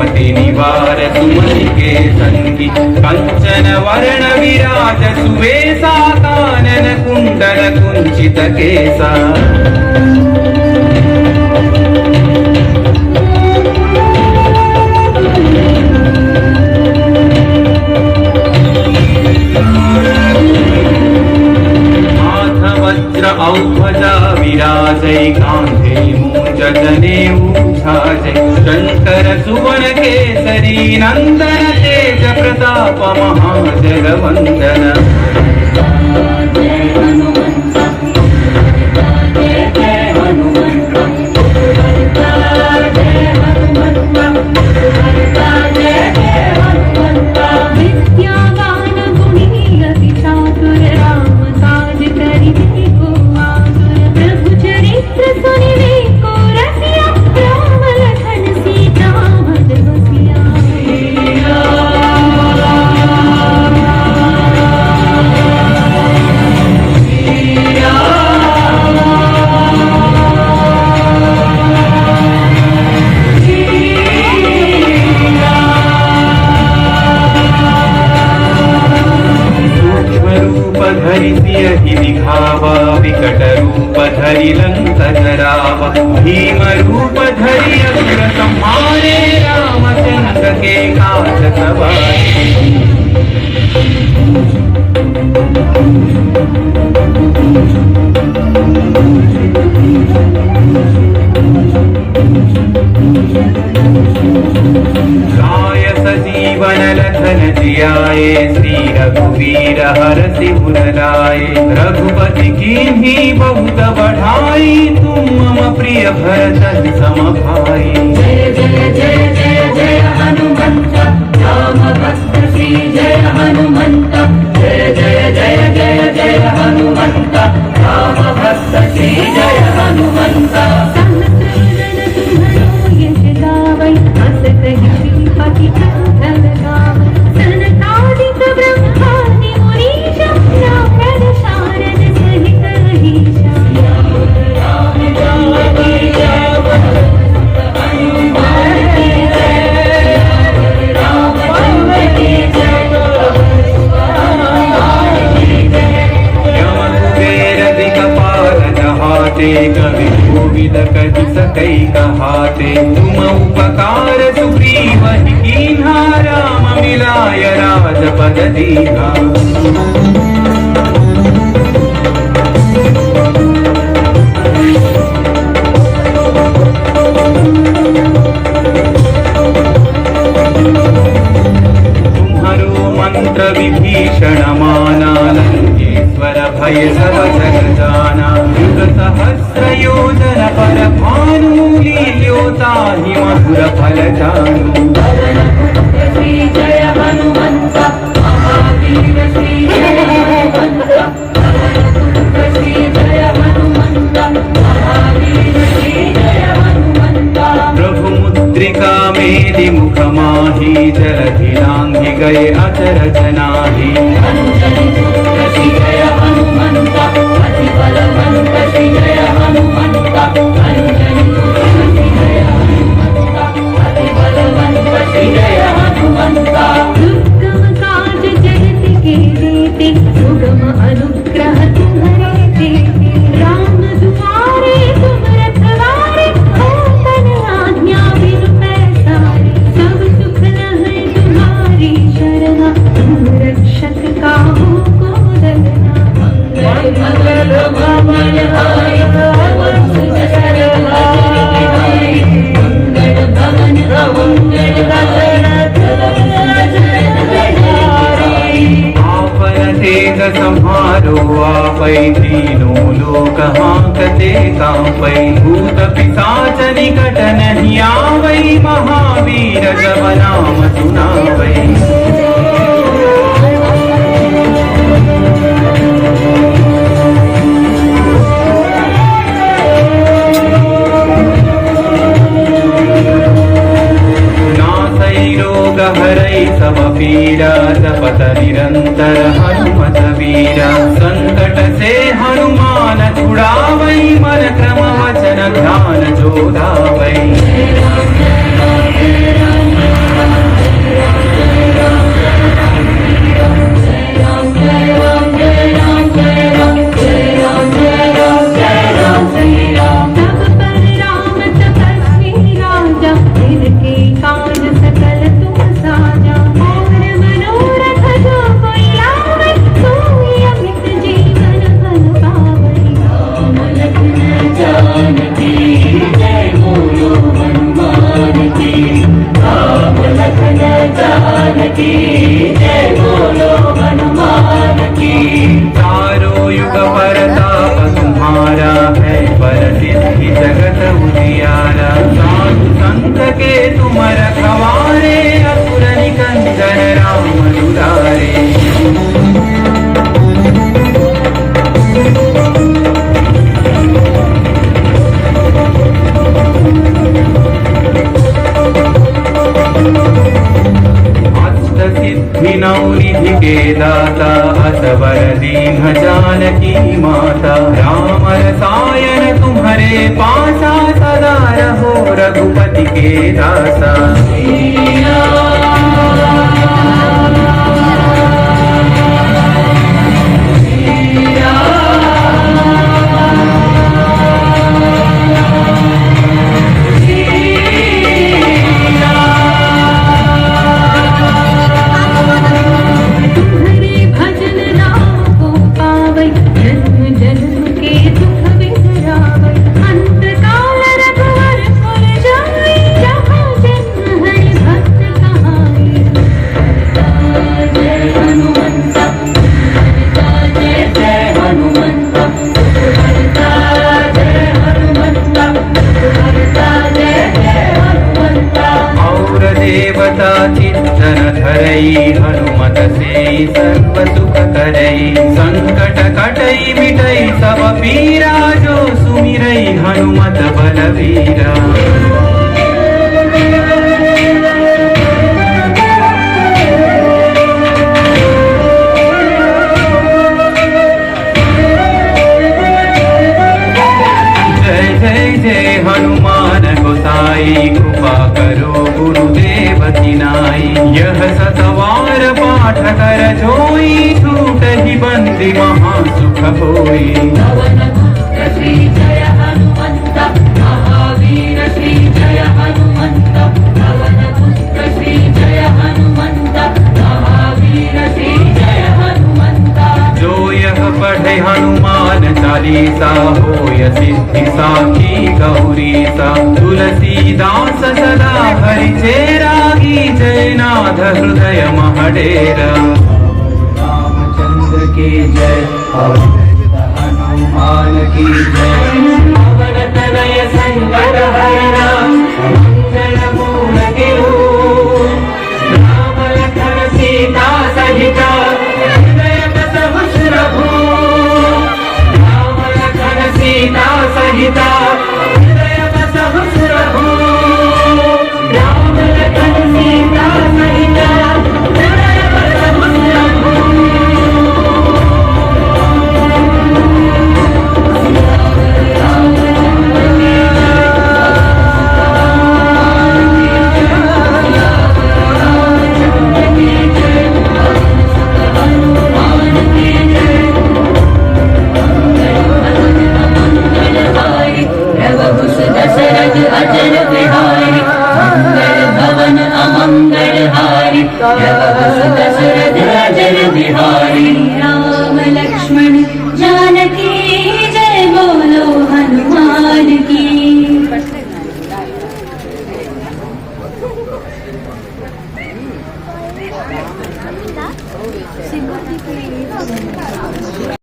कुमति निवार सुमति के संगी कंचन वर्ण विराज सुवेशा कानन कुंडल कुंचित केसा वज्र औध्वजा विराजै कांधे मूंज जनेऊ छाजै शंकर सुवन केसरी नंदन तेज प्रताप महाजगवंदन विकट रूप धरि लंक धरावा भीम रूप धरि असुर संहारे रामचंद्र के काज सवारे गाय सजीवन लखन जियाए श्री रघुवीर हरषि उर लाए रघुपति कीन्ही बहुत बढ़ाई तुम मम प्रिय भरत सम भाई जय जय जय जय जय हनुमंत राम भक्त श्री जय हनुमंत जय जय जय जय जय हनुमंत राम भक्त श्री जय हनुमंत कवि कोविद कहि सकै कहाते तुम उपकार सुग्रीव कीन्हा राम मिलाय राजपद दीन्हा तुम्हारो मंत्र विभीषण माना लंकेश्वर भय सब जग जाना सहस्र योजन पर भानु लील्योता हि मधुर फल जानु श्री जय हनुमंत महावीर श्री जय हनुमंत श्री जय हनुमंत महावीर श्री जय हनुमंत प्रभु मुद्रिका मेलि मुख माहि जलधि लांघि गए अचरज नाही श्री जय हनुमंत अति बलवंत श्री जय हनुमंत श्री जय हनुमंत अति बलवंत श्री जय हनुमंत दुर्गम काज जगत के देते सुगम अनुग्रह तुम्हारे देते राम दुआरे तुम रखवारे तन आज्ञा बिनु पैसारे सब सुख लहै तुम्हारी शरणा तुम रक्षक काहू को डरना मंगल भवन हाय वंश सरल हाय मंगल भवन मंगल दशरथ आपन तेज संहारो आपै तीनों लोक हांकते कांपै भूत पिशाच निकट नहीं आवै महावीर जब नाम सुनावै हरै सब पीड़ा जपत निरंतर हनुमत वीरा संकट से हनुमान छुड़ावै मन क्रम वचन ध्यान जो धावै जय बोलो हनुमान की चारों युग परताप तुम्हारा है, प्रसिद्धि जगत उजियारा। साधु संत के तुम रखवारे, असुर निकंदन राम दुलारे। सिद्धि नवनिधि के दाता, असवर दीन जानकी माता। राम रसायन तुम्हारे पासा, सदा रहो रघुपति के दासा। देवता चित्तन धरई, हनुमत से सर्व सुख करई। संकट कटई मिटई सब पीरा, जो सुमिरई हनुमत बलवीरा। जय जय जय हनुमान गोसाई, कृपा करो गुरुदेव नाई। यह सतवार पाठ कर जोई, छूट ही बंदी महा सुख होई। पवन पुत्र श्री जय हनुमंत, महावीर श्री जय हनुमंत। पवन पुत्र श्री जय हनुमंत, महावीर श्री जय हनुमंत। जो यह पढ़े हनुमान चालीसा, होय सिद्धि साखी गौरीसा। तुलसीदास सदा हरि चेरा, जय नाथ हृदय महडेरा। रामचंद्र की जय, हनुमान की जय। पवन तनय संकट हरना, मंगल मूर्ति रूप। राम लखन सीता सहिता, हृदय बसहु सुरभूप। राम लखन सीता सहिता, हृदय बसहु सुरभूप। राम लखन सीता सहिता, हृदय बसहु सुरभूप। दशरथ अजर बिहारी, मंगल भवन अमंगल हारी। दशरथ अजर बिहारी।